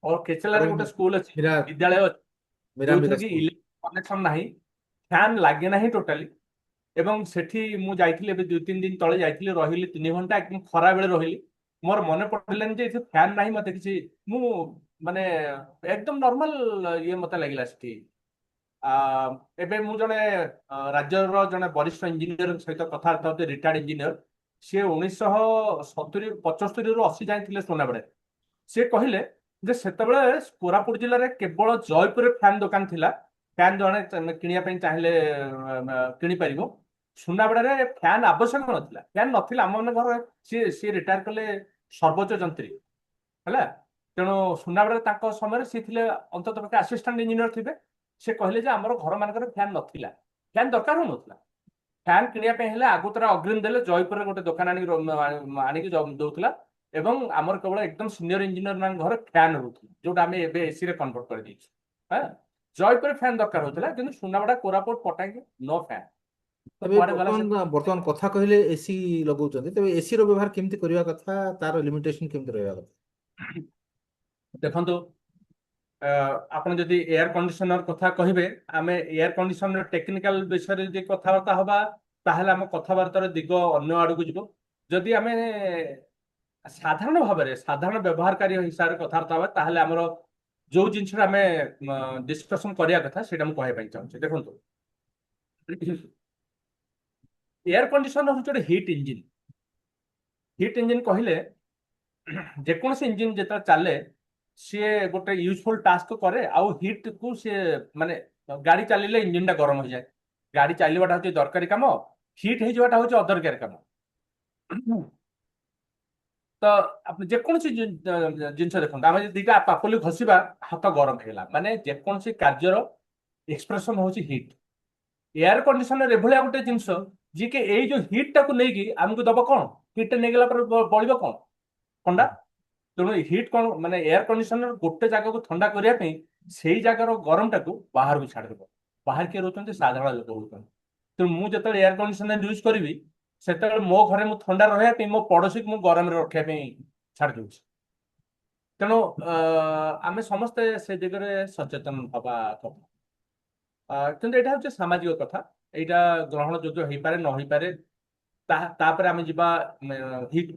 और କେଚେଲାରେ ଗୋଟେ ସ୍କୁଲ ଅଛି, ମୀରା ବିଦ୍ୟାଳୟ ଅଛି, ମୀରା ଯୋଉଥିରେ ମୀରା କି ସ୍କୁଲ। ଇଲେକ୍ଟ୍ରିକ କନେକ୍ସନ ନାହିଁ, ଫ୍ୟାନ୍ ଲାଗେ ନାହିଁ ଟୋଟାଲି। ଏବଂ ସେଠି ମୁଁ ଯାଇଥିଲି ଏବେ 2-3 ଦିନ ତଳେ ଯାଇଥିଲି, ରହିଲି 3 ଘଣ୍ଟା, একদম ଖରା ବେଳେ ରହିଲି। ମୋର ମନେ ପଡ଼ିଲାନି ଯେ ଏଠି ଫ୍ୟାନ୍ ନାହିଁ, ମତେ କିଛି, ମୁଁ ମାନେ ଏକଦମ ନର୍ମାଲ ଇଏ ମତେ ଲାଗିଲା ସେଠି। ଆ, ଏବେ ମୁଁ ଜଣେ ରାଜ୍ୟର ଜଣେ ବରିଷ୍ଠ ଇଞ୍ଜିନିୟର ସହିତ କଥାବାର୍ତ୍ତା ହଉଛି, ରିଟାୟାର୍ଡ ଇଞ୍ଜିନିୟର। ସିଏ 1970-75ରୁ 80 ଯାଏ ଥିଲେ ସୁନାବେଡାରେ। ସିଏ କହିଲେ ଯେ ସେତେବେଳେ କୋରାପୁଟ ଜିଲ୍ଲାରେ କେବଳ ଜୟପୁରରେ ଫ୍ୟାନ୍ ଦୋକାନ ଥିଲା। ଫ୍ୟାନ୍ ଜଣେ କିଣିବା ପାଇଁ ଚାହିଁଲେ କିଣିପାରିବ। ସୁନାବେଡାରେ ଫ୍ୟାନ୍ ଆବଶ୍ୟକ ନଥିଲା, ଫ୍ୟାନ୍ ନଥିଲା। ଆମ ମାନେ ଘର, ସିଏ ସିଏ ରିଟାୟାର କଲେ ସର୍ବୋଚ୍ଚ ଯନ୍ତ୍ରୀ ହେଲା। ତେଣୁ ସୁନାବେଡାରେ ତାଙ୍କ ସମୟରେ ସିଏ ଥିଲେ ଅନ୍ତତଃ ପକ୍ଷେ ଆସିଷ୍ଟାଣ୍ଟ ଇଞ୍ଜିନିୟର ଥିବେ। ସେ କହିଲେ ଯେ ଆମର ଘର ମାନଙ୍କରେ ଫ୍ୟାନ୍ ନଥିଲା, ଫ୍ୟାନ୍ ଦରକାର ହଉନଥିଲା। ଫ୍ୟାନ୍ କିଣିବା ପାଇଁ ହେଲେ ଆଗତୁରା ଅଗ୍ରିମ ଦେଲେ ଜୟପୁରରେ ଗୋଟେ ଦୋକାନ ଆଣିକି ଦଉଥିଲା। ଏବଂ ଆମର କେବଳ ଏକଦମ ସିନିୟର ଇଞ୍ଜିନିୟର ମାନଙ୍କ ଘରେ ଫ୍ୟାନ୍ ରହୁଥିଲା, ଯୋଉଟା ଆମେ ଏବେ ଏସି ରେ କନଭର୍ଟ କରିଦେଇଛୁ। ହଁ, ଜୟପୁରରେ ଫ୍ୟାନ୍ ଦରକାର ହଉଥିଲା, କିନ୍ତୁ ସୁନାବେଡା, କୋରାପୁଟ, ପଟାଙ୍ଗୀ ନୋ ଫ୍ୟାନ୍। ତ ତେବେ କୁଆଡେ ଗଲା ସେ ବର୍ତ୍ତମାନ ବର୍ତ୍ତମାନ କଥା କହିଲେ ଏସି ଲଗାଉଛନ୍ତି, ତେବେ ଏସି ର ବ୍ୟବହାର କେମିତି କରିବା କଥା, ତାର ଲିମିଟେସନ କେମିତି ରହିବା କଥା? ଦେଖନ୍ତୁ, ଆପଣ ଯଦି ଏୟାର କଣ୍ଡିସନର କଥା କହିବେ, ଆମେ ଏୟାର କଣ୍ଡିସନର ଟେକ୍ନିକାଲ ବିଷୟରେ ଯଦି କଥାବାର୍ତ୍ତା ହବା, ତାହେଲେ ଆମ କଥାବାର୍ତ୍ତାର ଦିଗ ଅନ୍ୟ ଆଡକୁ ଯିବ। ଯଦି ଆମେ ସାଧାରଣ ଭାବରେ, ସାଧାରଣ ବ୍ୟବହାରକାରୀ ହିସାବରେ କଥାବାର୍ତ୍ତା ହବା, ତାହେଲେ ଆମର ଯୋଉ ଜିନିଷଟା ଆମେ ଡିସ୍କସନ କରିବା କଥା ସେଇଟା ମୁଁ କହିବା ପାଇଁ ଚାହୁଁଛି। ଦେଖନ୍ତୁ, ଏୟାର କଣ୍ଡିସନର ହଉଛି ଗୋଟେ ହିଟ୍ ଇଞ୍ଜିନ। ହିଟ୍ ଇଞ୍ଜିନ କହିଲେ, ଯେକୌଣସି ଇଞ୍ଜିନ ଯେତେବେଳେ ଚାଲେ, ସିଏ ଗୋଟେ ୟୁଜଫୁଲ ଟାସ୍କ କରେ, ଆଉ ହିଟ୍ କୁ ସିଏ ମାନେ, ଗାଡି ଚାଲିଲେ ଇଞ୍ଜିନ ଟା ଗରମ ହେଇଯାଏ। ଗାଡି ଚାଲିବାଟା ହଉଛି ଦରକାରୀ କାମ, ହିଟ୍ ହେଇଯିବାଟା ହଉଛି ଅଦରକାରୀ କାମ। ତ ଆପଣ ଯେକୌଣସି ଜିନିଷ ଦେଖନ୍ତୁ, ଆମେ ଯଦି ଦିଟା ପାପୁଲି ଘଷିବା ହାତ ଗରମ ହେଇଗଲା, ମାନେ ଯେକୌଣସି କାର୍ଯ୍ୟର ଏକ୍ସପ୍ରେସନ ହଉଛି ହିଟ୍। ଏୟାର କଣ୍ଡିସନର ଏଭଳିଆ ଗୋଟେ ଜିନିଷ ଯିଏକି ଏଇ ଯୋଉ ହିଟ୍ ଟାକୁ ନେଇକି ଆମକୁ ଦବ କଣ, ହିଟ୍ ଟା ନେଇଗଲା ପରେ ବଳିବ କଣ, ଥଣ୍ଡା। ତେଣୁ ହିଟ୍ କଣ ମାନେ ଏୟାର କଣ୍ଡିସନର ଗୋଟେ ଜାଗାକୁ ଥଣ୍ଡା କରିବା ପାଇଁ ସେଇ ଜାଗାର ଗରମଟାକୁ ବାହାରକୁ ଛାଡ଼ିଦେବ। ବାହାରେ କିଏ ରହୁଛନ୍ତି, ସାଧାରଣ ଲୋକ ରହୁଛନ୍ତି। ତେଣୁ ମୁଁ ଯେତେବେଳେ ଏୟାର କଣ୍ଡିସନର ୟୁଜ କରିବି, ସେତେବେଳେ ମୋ ଘରେ ମୁଁ ଥଣ୍ଡା ରହିବା ପାଇଁ ମୋ ପଡୋଶୀକୁ ମୁଁ ଗରମରେ ରଖିବା ପାଇଁ ଛାଡ଼ି ଦଉଛି। ତେଣୁ ଆମେ ସମସ୍ତେ ସେ ଦିଗରେ ସଚେତନ ହବା କଥା। କିନ୍ତୁ ଏଇଟା ହଉଛି ସାମାଜିକ କଥା, ଏଇଟା ଗ୍ରହଣ ଯୋଗ୍ୟ ହେଇପାରେ ନ ହେଇପାରେ। ତାପରେ ଆମେ ଯିବା ହିଟ୍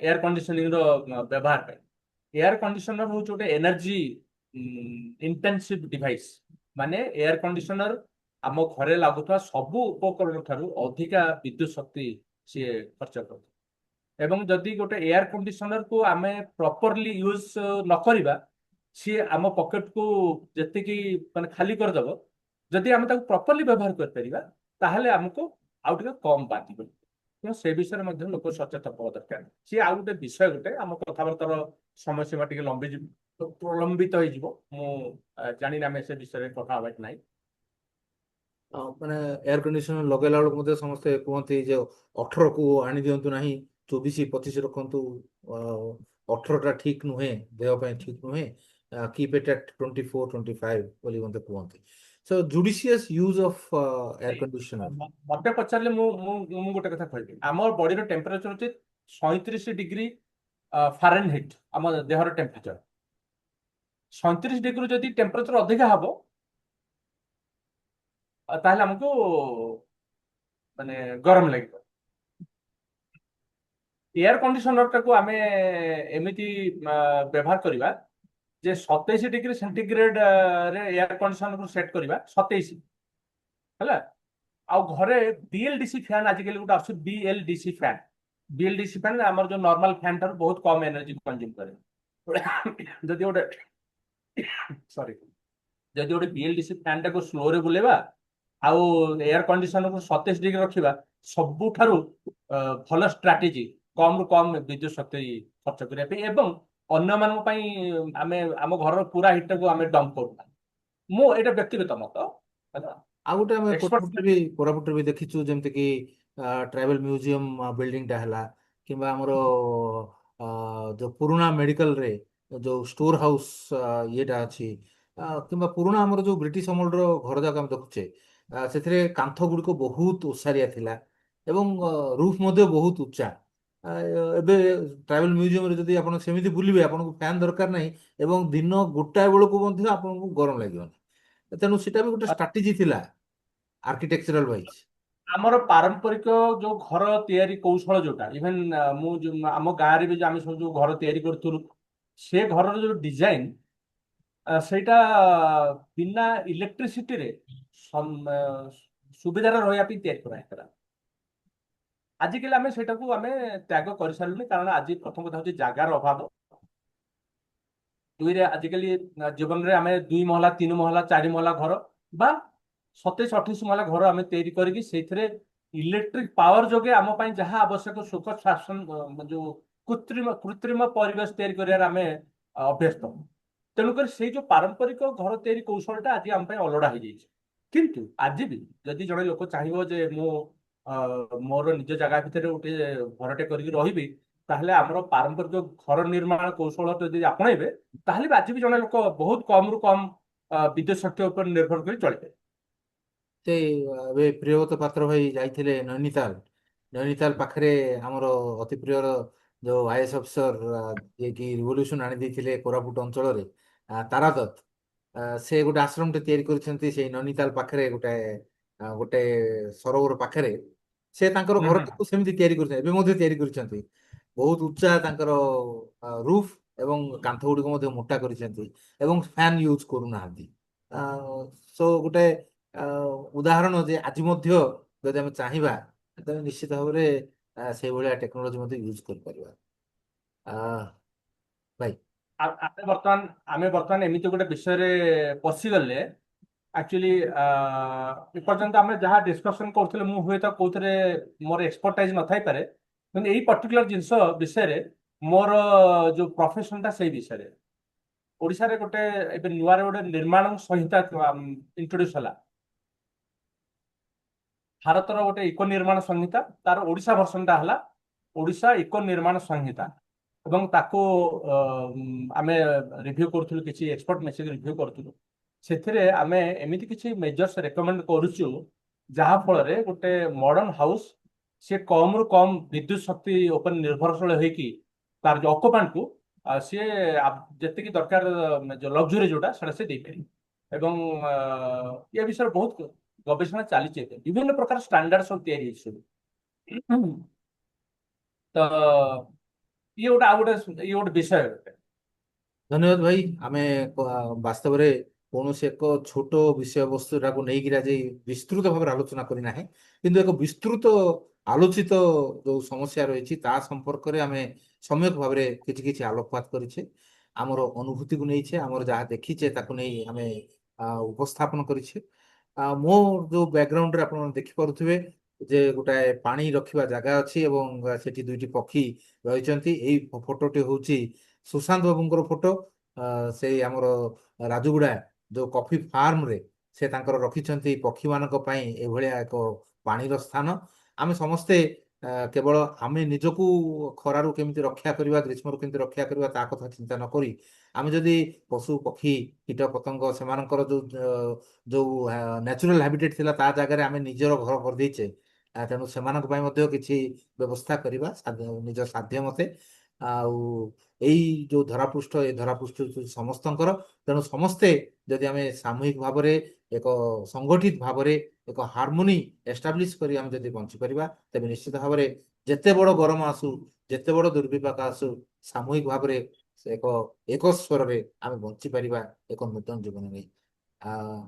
ଏୟାର କଣ୍ଡିସନିଂ ର ବ୍ୟବହାର ପାଇଁ। ଏୟାର କଣ୍ଡିସନର ହଉଛି ଗୋଟେ ଏନର୍ଜି ଇଣ୍ଟେନ୍ସିଭ ଡିଭାଇସ୍। ମାନେ ଏୟାର କଣ୍ଡିସନର ଆମ ଘରେ ଲାଗୁଥିବା ସବୁ ଉପକରଣ ଠାରୁ ଅଧିକା ବିଦ୍ୟୁତ ଶକ୍ତି ସିଏ ଖର୍ଚ୍ଚ କରୁଛି। ଏବଂ ଯଦି ଗୋଟେ ଏୟାର କଣ୍ଡିସନର କୁ ଆମେ ପ୍ରପରଲି ୟୁଜ ନ କରିବା, ସିଏ ଆମ ପକେଟକୁ ଯେତିକି ମାନେ ଖାଲି କରିଦବ। ଯଦି ଆମେ ତାକୁ ପ୍ରପରଲି ବ୍ୟବହାର କରିପାରିବା, ତାହେଲେ ଆମକୁ ଆଉ ଟିକେ କମ ବାଧିବ। ତେଣୁ ସେ ବିଷୟରେ ମଧ୍ୟ ଲୋକ ସଚେତନ ହେବା ଦରକାର। ସିଏ ଆଉ ଗୋଟେ ବିଷୟ, ଗୋଟେ ଆମ କଥାବାର୍ତ୍ତାର ସମୟସୀମା ଟିକେ ପ୍ରଲମ୍ବିତ ହେଇଯିବ। ମୁଁ ଜାଣିନି ଆମେ ସେ ବିଷୟରେ କଥା ହେବା କି ନାହିଁ। ମାନେ ଏୟାର କଣ୍ଡିସନର ଲଗେଇଲା ବେଳକୁ ମଧ୍ୟ ସମସ୍ତେ କୁହନ୍ତି ଯେ 18କୁ ଆଣି ଦିଅନ୍ତୁ ନାହିଁ, 24-25 ରଖନ୍ତୁ। 18ଟା ଠିକ ନୁହେଁ, ଦେହ ପାଇଁ ଠିକ ନୁହେଁ। କିପ୍ ଇଟ୍ ଆଟ୍ 24-25 ବୋଲି ମୋତେ କୁହନ୍ତି। So judicious use of air conditioner. ମତେ ପଚାରିଲେ ମୁଁ ମୁଁ ମୁଁ ଗୋଟେ କଥା କହିବି, ଆମ ବଡିର ଟେମ୍ପରେଚର ହଉଛି 37 ଡିଗ୍ରୀ ଫାରେନହିଟ୍। ଆମ ଦେହର ଟେମ୍ପରେଚର 37 ଡିଗ୍ରୀ ଯଦି ଟେମ୍ପରେଚର ଅଧିକା ହବ, ତାହେଲେ ଆମକୁ ମାନେ ଗରମ ଲାଗିବ। ଏୟାର କଣ୍ଡିସନର ଟାକୁ ଆମେ ଏମିତି ବ୍ୟବହାର କରିବା ଯେ 27 ଡିଗ୍ରୀ ସେଣ୍ଟିଗ୍ରେଡ ରେ ଏୟାର କଣ୍ଡିସନରକୁ ସେଟ୍ କରିବା, 27 ହେଲା। ଆଉ ଘରେ ବିଏଲଡିସି ଫ୍ୟାନ୍ ଆଜିକାଲି ଗୋଟେ ଆସୁଛି, ବିଏଲଡିସି ଫ୍ୟାନ୍। ବିଏଲଡିସି ଫ୍ୟାନ୍ ଆମର ଯୋଉ ନର୍ମାଲ ଫ୍ୟାନ୍ ଠାରୁ ବହୁତ କମ ଏନର୍ଜି କନଜ୍ୟୁମ କରେ। ଯଦି ଗୋଟେ ସରି ଯଦି ଗୋଟେ ବିଏଲଡିସି ଫ୍ୟାନ୍ ଟାକୁ ସ୍ଲୋରେ ବୁଲେଇବା ଆଉ ଏୟାର କଣ୍ଡିସନରକୁ 27 ଡିଗ୍ରୀ ରଖିବା, ସବୁଠାରୁ ଭଲ ଷ୍ଟ୍ରାଟେଜି କମ ରୁ କମ ବିଦ୍ୟୁତ ଶକ୍ତି ଖର୍ଚ୍ଚ କରିବା ପାଇଁ, ଏବଂ ଅନ୍ୟମାନଙ୍କ ପାଇଁ ଆମେ ଆମ ଘରର ପୁରା ହିଟକୁ ଆମେ ଡମ୍ପ କରୁନା। ମୁଁ ଏଇଟା ବ୍ୟକ୍ତିଗତ ମତ ହେଲା। ଆଉ ଗୋଟେ ଆମେ ଏକ୍ସପର୍ଟ କୋରାପୁଟରେ ବି ଦେଖିଛୁ, ଯେମିତି କି ଟ୍ରାଇବାଲ ମ୍ୟୁଜିୟମ ବିଲ୍ଡିଂଟା ହେଲା, କିମ୍ବା ଆମର ଯୋଉ ପୁରୁଣା ମେଡିକାଲରେ ଯୋଉ ଷ୍ଟୋର ହାଉସ୍ ଇଏଟା ଅଛି, କିମ୍ବା ପୁରୁଣା ଆମର ଯୋଉ ବ୍ରିଟିଶ ଅମଳର ଘର ଯାକ ଆମେ ଦେଖୁଛେ, ସେଥିରେ କାନ୍ଥ ଗୁଡ଼ିକ ବହୁତ ଓସାରିଆ ଥିଲା ଏବଂ ରୁଫ୍ ମଧ୍ୟ ବହୁତ ଉଚ୍ଚା। ଆ, ଏବେ ଟ୍ରାଇବାଲ ମ୍ୟୁଜିୟମରେ ଯଦି ଆପଣ ସେମିତି ବୁଲିବେ, ଆପଣଙ୍କୁ ଫ୍ୟାନ୍ ଦରକାର ନାହିଁ ଏବଂ ଦିନ ଗୋଟାଏ ବେଳକୁ ମଧ୍ୟ ଆପଣଙ୍କୁ ଗରମ ଲାଗିବନି। ତେଣୁ ସେଟା ବି ଗୋଟେ ଷ୍ଟ୍ରାଟେଜି ଥିଲା ଆର୍କିଟେକ୍ଚରାଲ ୱାଇଜ। ଆମର ପାରମ୍ପରିକ ଯୋଉ ଘର ତିଆରି କୌଶଳ, ଯୋଉଟା ଇଭେନ ମୁଁ ଆମ ଗାଁରେ ବି ଆମେ ସବୁ ଯୋଉ ଘର ତିଆରି କରୁଥିଲୁ, ସେ ଘରର ଯୋଉ ଡିଜାଇନ, ସେଇଟା ବିନା ଇଲେକ୍ଟ୍ରିସିଟିରେ ସୁବିଧାରେ ରହିବା ପାଇଁ ତିଆରି କରାଯାଇଥିଲା। ଆଜିକାଲି ଆମେ ସେଇଟାକୁ ଆମେ ତ୍ୟାଗ କରିସାରିଲୁଣି, କାରଣ ଆଜି ପ୍ରଥମ କଥା ହଉଛି ଜାଗାର ଅଭାବ। ଦୁଇରେ ଆଜିକାଲି ଜୀବନରେ ଆମେ 2 ମହଲା 3 ମହଲା 4 ମହଲା ଘର ବା 27-28 ମହଲା ଘର ଆମେ ତିଆରି କରିକି ସେଇଥିରେ ଇଲେକ୍ଟ୍ରିକ ପାୱାର ଯୋଗେ ଆମ ପାଇଁ ଯାହା ଆବଶ୍ୟକ ସୁଖ ଶାସନ ଯୋଉ କୃତ୍ରିମ ପରିବେଶ ତିଆରି କରିବାରେ ଆମେ ଅଭ୍ୟସ୍ତ। ତେଣୁକରି ସେଇ ଯୋଉ ପାରମ୍ପରିକ ଘର ତିଆରି କୌଶଳଟା ଆଜି ଆମ ପାଇଁ ଅଲୋଡା ହେଇଯାଇଛି। କିନ୍ତୁ ଆଜି ବି ଯଦି ଜଣେ ଲୋକ ଚାହିଁବ ଯେ ମୁଁ ମୋର ନିଜ ଜାଗା ଭିତରେ ଗୋଟେ ଘରଟେ କରିକି ରହିବି, ତାହେଲେ ଆମର ପାରମ୍ପରିକ ଘର ନିର୍ମାଣ କୌଶଳ ଯଦି ଆପଣେଇବେ, ତାହେଲେ ବି ଆଜି ବି ଜଣେ ଲୋକ ବହୁତ କମରୁ କମ ବିଦ୍ୟୁତ ଶକ୍ତି ଉପରେ ନିର୍ଭର କରି ଚଳିବେ। ସେ ଏବେ ପ୍ରିୟବ୍ରତ ପାତ୍ର ଭାଇ ଯାଇଥିଲେ ନୈନିତାଲ। ନୈନିତାଲ ପାଖରେ ଆମର ଅତି ପ୍ରିୟର ଯୋଉ ଆଇଏଏସ୍ ଅଫିସର, ଯିଏକି ରିଭଲ୍ୟୁସନ ଆଣି ଦେଇଥିଲେ କୋରାପୁଟ ଅଞ୍ଚଳରେ, ତାରାଦତ୍ତ, ସେ ଗୋଟେ ଆଶ୍ରମଟେ ତିଆରି କରିଛନ୍ତି ସେଇ ନୈନିତାଲ ପାଖରେ, ଗୋଟେ ସରୋବର ପାଖରେ। ସେ ତାଙ୍କର ହୁଁ ହୁଁ। ଘରଟାକୁ ସେମିତି ତିଆରି କରିଛନ୍ତି, ଏବେ ମଧ୍ୟ ତିଆରି କରିଛନ୍ତି। ବହୁତ ଉଚ୍ଚା ତାଙ୍କର ରୁଫ୍ ଏବଂ କାନ୍ଥ ଗୁଡ଼ିକ ମଧ୍ୟ ମୋଟା କରିଛନ୍ତି ଏବଂ ଫ୍ୟାନ୍ ୟୁଜ୍ କରୁନାହାନ୍ତି। ସୋ ଗୋଟେ ଆ, ଉଦାହରଣ ଯେ ଆଜି ମଧ୍ୟ ଯଦି ଆମେ ଚାହିଁବା, ତେବେ ନିଶ୍ଚିତ ଭାବରେ ସେଇଭଳିଆ ଟେକ୍ନୋଲୋଜି ମଧ୍ୟ ୟୁଜ୍ କରିପାରିବା। ଆ, ଭାଇ। ଆମେ ବର୍ତ୍ତମାନ ଏମିତି ଗୋଟେ ବିଷୟରେ ପଶିଗଲେ, ଆକ୍ଚୁଆଲି ଏପର୍ଯ୍ୟନ୍ତ ଆମେ ଯାହା ଡିସ୍କସନ କରୁଥିଲେ, ମୁଁ ହୁଏତ କୋଉଥିରେ ମୋର ଏକ୍ସପର୍ଟାଇଜ ନଥାଇପାରେ, କିନ୍ତୁ ଏଇ ପର୍ଟିକୁଲାର ଜିନିଷ ବିଷୟରେ ମୋର ଯୋଉ ପ୍ରଫେସନଟା ସେଇ ବିଷୟରେ। ଓଡ଼ିଶାରେ ଗୋଟେ ଏବେ ନୂଆରେ ଗୋଟେ ନିର୍ମାଣ ସଂହିତା ଇଣ୍ଟ୍ରୋଡ୍ୟୁସ ହେଲା। ଭାରତର ଗୋଟେ ଇକୋ ନିର୍ମାଣ ସଂହିତା, ତାର ଓଡ଼ିଶା ଭର୍ସନଟା ହେଲା ଓଡ଼ିଶା ଇକୋ ନିର୍ମାଣ ସଂହିତା। ଏବଂ ତାକୁ ଆମେ ରିଭ୍ୟୁ କରୁଥିଲୁ, କିଛି ଏକ୍ସପର୍ଟ ମିଶିକି ରିଭ୍ୟୁ କରୁଥିଲୁ। ସେଥିରେ ଆମେ ଏମିତି କିଛି ମେଜର୍ସ ରେକମେଣ୍ଡ କରୁଛୁ ଯାହା ଫଳରେ ଗୋଟେ ମଡର୍ଣ୍ଣ ହାଉସ ସିଏ କମରୁ କମ ବିଦ୍ୟୁତ ଶକ୍ତି ଉପରେ ନିର୍ଭରଶୀଳ ହେଇକି ତାର ଯୋଉ ଅକୁପାଣ୍ଟକୁ ସିଏ ଯେତିକି ଦରକାର ଯୋଉ ଲକ୍ଜୁରୀ ଯୋଉଟା ସେଟା ସେ ଦେଇପାରିବ। ଏବଂ ଏ ବିଷୟରେ ବହୁତ ଗବେଷଣା ଚାଲିଛି ଏବେ, ବିଭିନ୍ନ ପ୍ରକାର ଷ୍ଟାଣ୍ଡାର୍ଡ ସବୁ ତିଆରି ହେଇଛି ସବୁ। ତ ଇଏ ଗୋଟେ ବିଷୟ ଗୋଟେ। ଧନ୍ୟବାଦ ଭାଇ। ଆମେ ବାସ୍ତବରେ କୌଣସି ଏକ ଛୋଟ ବିଷୟବସ୍ତୁଟାକୁ ନେଇକିରି ଆଜି ବିସ୍ତୃତ ଭାବରେ ଆଲୋଚନା କରିନାହିଁ, କିନ୍ତୁ ଏକ ବିସ୍ତୃତ ଆଲୋଚିତ ଯୋଉ ସମସ୍ୟା ରହିଛି ତା ସମ୍ପର୍କରେ ଆମେ ସମ୍ୟକ ଭାବରେ କିଛି କିଛି ଆଲୋକପାତ କରିଛେ। ଆମର ଅନୁଭୂତିକୁ ନେଇଛେ, ଆମର ଯାହା ଦେଖିଛେ ତାକୁ ନେଇ ଆମେ ଉପସ୍ଥାପନ କରିଛେ। ମୋ ଯୋଉ ବ୍ୟାକଗ୍ରାଉଣ୍ଡରେ ଆପଣ ଦେଖିପାରୁଥିବେ ଯେ ଗୋଟାଏ ପାଣି ରଖିବା ଜାଗା ଅଛି ଏବଂ ସେଠି ଦୁଇଟି ପକ୍ଷୀ ରହିଛନ୍ତି। ଏଇ ଫଟୋଟି ହଉଛି ସୁଶାନ୍ତ ବାବୁଙ୍କର ଫଟୋ। ସେଇ ଆମର ରାଜୁଗୁଡା ଯୋଉ କଫି ଫାର୍ମରେ ସେ ତାଙ୍କର ରଖିଛନ୍ତି ପକ୍ଷୀମାନଙ୍କ ପାଇଁ ଏଭଳିଆ ଏକ ପାଣିର ସ୍ଥାନ। ଆମେ ସମସ୍ତେ କେବଳ ଆମେ ନିଜକୁ ଖରାରୁ କେମିତି ରକ୍ଷା କରିବା, ଗ୍ରୀଷ୍ମରୁ କେମିତି ରକ୍ଷା କରିବା ତା କଥା ଚିନ୍ତା ନ କରି ଆମେ ଯଦି ପଶୁ ପକ୍ଷୀ କୀଟ ପତଙ୍ଗ ସେମାନଙ୍କର ଯୋଉ ନ୍ୟାଚୁରାଲ ହାବିଟେଟ୍ ଥିଲା ତା ଜାଗାରେ ଆମେ ନିଜର ଘର କରିଦେଇଛେ, ତେଣୁ ସେମାନଙ୍କ ପାଇଁ ମଧ୍ୟ କିଛି ବ୍ୟବସ୍ଥା କରିବା ନିଜ ସାଧ୍ୟ ମତେ। ଆଉ ଏଇ ଯୋଉ ଧରାପୃଷ୍ଠ ଏ ଧରାପୃଷ୍ଠ ହଉଛି ସମସ୍ତଙ୍କର, ତେଣୁ ସମସ୍ତେ ଯଦି ଆମେ ସାମୂହିକ ଭାବରେ ଏକ ସଂଗଠିତ ଭାବରେ ଏକ ହାରମୋନି ଏଷ୍ଟାବ୍ଲିଶ କରି ଆମେ ଯଦି ବଞ୍ଚିପାରିବା, ତେବେ ନିଶ୍ଚିତ ଭାବରେ ଯେତେ ବଡ଼ ଗରମ ଆସୁ, ଯେତେ ବଡ଼ ଦୁର୍ବିପାକ ଆସୁ, ସାମୂହିକ ଭାବରେ ଏକ ଏକ ସ୍ୱରରେ ଆମେ ବଞ୍ଚିପାରିବା ଏକ ନୂତନ ଜୀବନ ନେଇ।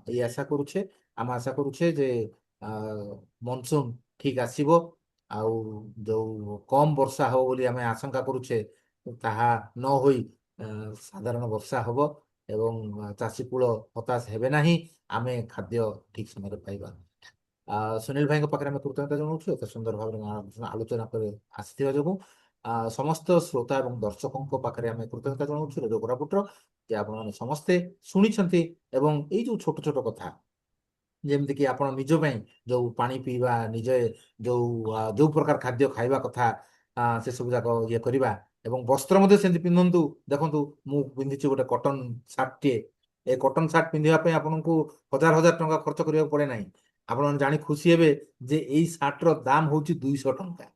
ଏଇ ଆଶା କରୁଛେ, ଆମେ ଆଶା କରୁଛେ ଯେ ମନସୁନ ଠିକ ଆସିବ। ଆଉ ଯୋଉ କମ ବର୍ଷା ହବ ବୋଲି ଆମେ ଆଶଙ୍କା କରୁଛେ ତାହା ନ ହୋଇ ସାଧାରଣ ବର୍ଷା ହବ ଏବଂ ଚାଷୀ କୂଳ ହତାଶ ହେବେ ନାହିଁ, ଆମେ ଖାଦ୍ୟ ଠିକ ସମୟରେ ପାଇବା। ସୁନୀଲ ଭାଇଙ୍କ ପାଖରେ ଆମେ କୃତଜ୍ଞତା ଜଣାଉଛୁ ଏତେ ସୁନ୍ଦର ଭାବରେ ଆଲୋଚନା କରି ଆସିଥିବା ଯୋଗୁଁ। ସମସ୍ତ ଶ୍ରୋତା ଏବଂ ଦର୍ଶକଙ୍କ ପାଖରେ ଆମେ କୃତଜ୍ଞତା ଜଣାଉଛୁ ରେଡ଼ିଓ କୋରାପୁଟର, ଯେ ଆପଣମାନେ ସମସ୍ତେ ଶୁଣିଛନ୍ତି ଏବଂ ଏଇ ଯୋଉ ଛୋଟ ଛୋଟ କଥା ଯେମିତିକି ଆପଣ ନିଜ ପାଇଁ ଯୋଉ ପାଣି ପିଇବା, ନିଜେ ଯୋଉ ଯୋଉ ପ୍ରକାର ଖାଦ୍ୟ ଖାଇବା କଥା ସେ ସବୁ ଯାକ ଇଏ କରିବା ଏବଂ ବସ୍ତ୍ର ମଧ୍ୟ ସେମିତି ପିନ୍ଧନ୍ତୁ। ଦେଖନ୍ତୁ ମୁଁ ପିନ୍ଧିଛି ଗୋଟେ କଟନ ସାର୍ଟଟିଏ। ଏ କଟନ ସାର୍ଟ ପିନ୍ଧିବା ପାଇଁ ଆପଣଙ୍କୁ ହଜାର ହଜାର ଟଙ୍କା ଖର୍ଚ୍ଚ କରିବାକୁ ପଡେ ନାହିଁ। ଆପଣମାନେ ଜାଣି ଖୁସି ହେବେ ଯେ ଏଇ ସାର୍ଟର ଦାମ ହଉଛି 200 ଟଙ୍କା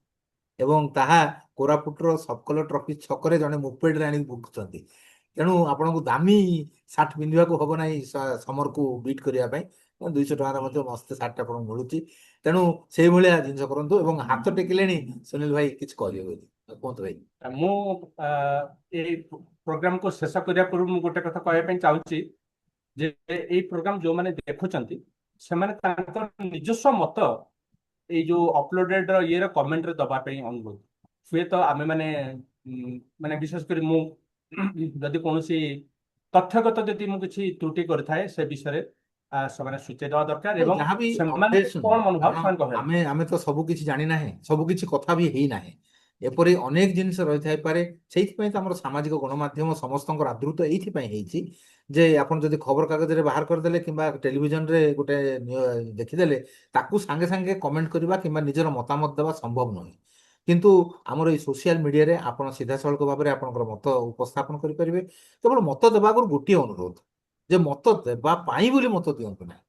ଏବଂ ତାହା କୋରାପୁଟର ସବକଲର ଟ୍ରଫି ଛକରେ ଜଣେ ମୋପେଡରେ ଆଣିକି ବିକୁଛନ୍ତି। ତେଣୁ ଆପଣଙ୍କୁ ଦାମୀ ସାର୍ଟ ପିନ୍ଧିବାକୁ ହବ ନାହିଁ ସମରକୁ ବିଟ୍ କରିବା ପାଇଁ। 200 ଟଙ୍କାର ମଧ୍ୟ ମସ୍ତ ସାର୍ଟ ଆପଣଙ୍କୁ ମିଳୁଛି। ତେଣୁ ସେଇଭଳିଆ ଜିନିଷ କରନ୍ତୁ ଏବଂ ହାତ ଟେକିଲେଣି ସୁନୀଲ ଭାଇ କିଛି କହିବେ ବୋଲି କୁହନ୍ତୁ ଭାଇ। ମୁଁ ଏଇ ପ୍ରୋଗ୍ରାମକୁ ଶେଷ କରିବା ପୂର୍ବରୁ ମୁଁ ଗୋଟେ କଥା କହିବା ପାଇଁ ଚାହୁଁଛି ଯେ ଏଇ ପ୍ରୋଗ୍ରାମ ଯୋଉମାନେ ଦେଖୁଛନ୍ତି ସେମାନେ ତାଙ୍କର ନିଜସ୍ୱ ମତ ଏଇ ଯୋଉ ଅପଲୋଡେଡ ଇଏର କମେଣ୍ଟରେ ଦବା ପାଇଁ ଅନୁରୋଧ। ହୁଏତ ଆମେ ମାନେ ବିଶେଷ କରି ମୁଁ ଯଦି କୌଣସି ତଥ୍ୟଗତ ଯଦି ମୁଁ କିଛି ତ୍ରୁଟି କରିଥାଏ ସେ ବିଷୟରେ ସେମାନେ ସୂଚେଇ ଦେବା ଦରକାର ନାଇଁ, ଏବଂ ଯାହାବି ସେମାନଙ୍କୁ ଅବଜେକ୍ସନ, କଣ ମନୋଭାବ କାରଣ ସେମାନେ କହିବା ଆମେ ଆମେ ତ ସବୁ କିଛି ଜାଣିନାହିଁ, ସବୁ କିଛି କଥା ବି ହେଇନାହିଁ, ଏପରି ଅନେକ ଜିନିଷ ରହିଥାଇପାରେ। ସେଇଥିପାଇଁ ତ ଆମର ସାମାଜିକ ଗଣମାଧ୍ୟମ ସମସ୍ତଙ୍କର ଆଦୃତ ଏଇଥିପାଇଁ ହେଇଛି ଯେ ଆପଣ ଯଦି ଖବର କାଗଜରେ ବାହାର କରିଦେଲେ କିମ୍ବା ଟେଲିଭିଜନରେ ଗୋଟେ ଦେଖିଦେଲେ ତାକୁ ସାଙ୍ଗେ ସାଙ୍ଗେ କମେଣ୍ଟ କରିବା କିମ୍ବା ନିଜର ମତାମତ ଦେବା ସମ୍ଭବ ନୁହେଁ। କିନ୍ତୁ ଆମର ଏଇ ସୋସିଆଲ ମିଡ଼ିଆରେ ଆପଣ ସିଧାସଳଖ ଭାବରେ ଆପଣଙ୍କର ମତ ଉପସ୍ଥାପନ କରିପାରିବେ। କେବଳ ମତ ଦେବା ଆଗରୁ ଗୋଟିଏ ଅନୁରୋଧ ଯେ ମତ ଦେବା ପାଇଁ ବୋଲି ମତ ଦିଅନ୍ତୁ ନାହିଁ।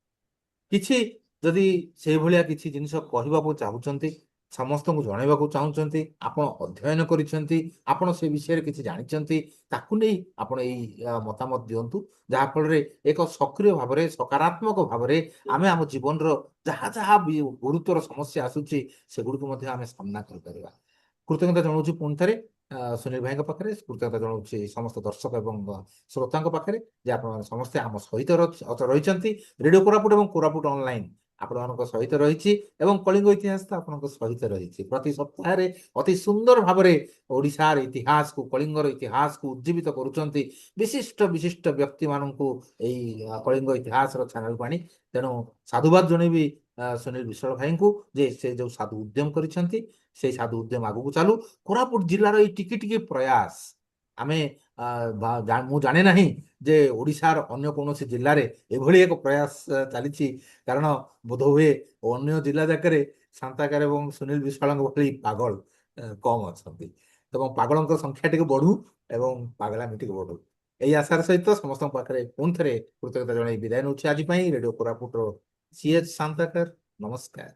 କିଛି ଯଦି ସେଇଭଳିଆ କିଛି ଜିନିଷ କହିବାକୁ ଚାହୁଁଛନ୍ତି, ସମସ୍ତଙ୍କୁ ଜଣାଇବାକୁ ଚାହୁଁଛନ୍ତି, ଆପଣ ଅଧ୍ୟୟନ କରିଛନ୍ତି, ଆପଣ ସେ ବିଷୟରେ କିଛି ଜାଣିଛନ୍ତି, ତାକୁ ନେଇ ଆପଣ ଏଇ ମତାମତ ଦିଅନ୍ତୁ। ଯାହାଫଳରେ ଏକ ସକ୍ରିୟ ଭାବରେ ସକାରାତ୍ମକ ଭାବରେ ଆମେ ଆମ ଜୀବନର ଯାହା ଯାହା ବି ଗୁରୁତର ସମସ୍ୟା ଆସୁଛି ସେଗୁଡ଼ିକୁ ମଧ୍ୟ ଆମେ ସାମ୍ନା କରିପାରିବା। କୃତଜ୍ଞତା ଜଣାଉଛି ପୁଣି ଥରେ ସୁନୀଲ ଭାଇଙ୍କ ପାଖରେ, କୃତଜ୍ଞତା ଜଣାଉଛି ସମସ୍ତ ଦର୍ଶକ ଏବଂ ଶ୍ରୋତାଙ୍କ ପାଖରେ ଯେ ଆପଣମାନେ ସମସ୍ତେ ଆମ ସହିତ ରହିଛନ୍ତି। ରେଡ଼ିଓ କୋରାପୁଟ ଏବଂ କୋରାପୁଟ ଅନଲାଇନ ଆପଣମାନଙ୍କ ସହିତ ରହିଛି ଏବଂ କଳିଙ୍ଗ ଇତିହାସ ତ ଆପଣଙ୍କ ସହିତ ରହିଛି। ପ୍ରତି ସପ୍ତାହରେ ଅତି ସୁନ୍ଦର ଭାବରେ ଓଡ଼ିଶାର ଇତିହାସକୁ, କଳିଙ୍ଗର ଇତିହାସକୁ ଉଜ୍ଜୀବିତ କରୁଛନ୍ତି ବିଶିଷ୍ଟ ବିଶିଷ୍ଟ ବ୍ୟକ୍ତିମାନଙ୍କୁ ଏଇ କଳିଙ୍ଗ ଇତିହାସର ଚ୍ୟାନେଲକୁ ଆଣି। ତେଣୁ ସାଧୁବାଦ ଜଣେଇବି ସୁନୀଲ ବିଶ୍ୱାଳ ଭାଇଙ୍କୁ ଯେ ସେ ଯୋଉ ସାଧୁ ଉଦ୍ୟମ କରିଛନ୍ତି ସେଇ ସାଧୁ ଉଦ୍ୟମ ଆଗକୁ ଚାଲୁ। କୋରାପୁଟ ଜିଲ୍ଲାର ଏଇ ଟିକେ ଟିକେ ପ୍ରୟାସ ଆମେ ମୁଁ ଜାଣେ ନାହିଁ ଯେ ଓଡ଼ିଶାର ଅନ୍ୟ କୌଣସି ଜିଲ୍ଲାରେ ଏଭଳି ଏକ ପ୍ରୟାସ ଚାଲିଛି, କାରଣ ବୋଧହୁଏ ଅନ୍ୟ ଜିଲ୍ଲା ଯାକରେ ସାନ୍ତାକାର ଏବଂ ସୁନୀଲ ବିଶ୍ୱାଳଙ୍କ ଭଳି ପାଗଳ କମ୍ ଅଛନ୍ତି। ଏବଂ ପାଗଳଙ୍କ ସଂଖ୍ୟା ଟିକେ ବଢୁ ଏବଂ ପାଗଳାମି ଟିକେ ବଢୁ, ଏଇ ଆଶାର ସହିତ ସମସ୍ତଙ୍କ ପାଖରେ ପୁଣି ଥରେ କୃତଜ୍ଞତା ଜଣାଇ ବିଦାୟ ନେଉଛି ଆଜି ପାଇଁ। ରେଡିଓ କୋରାପୁଟର ସିଏଚ୍ ସାନ୍ତାକାର, ନମସ୍କାର।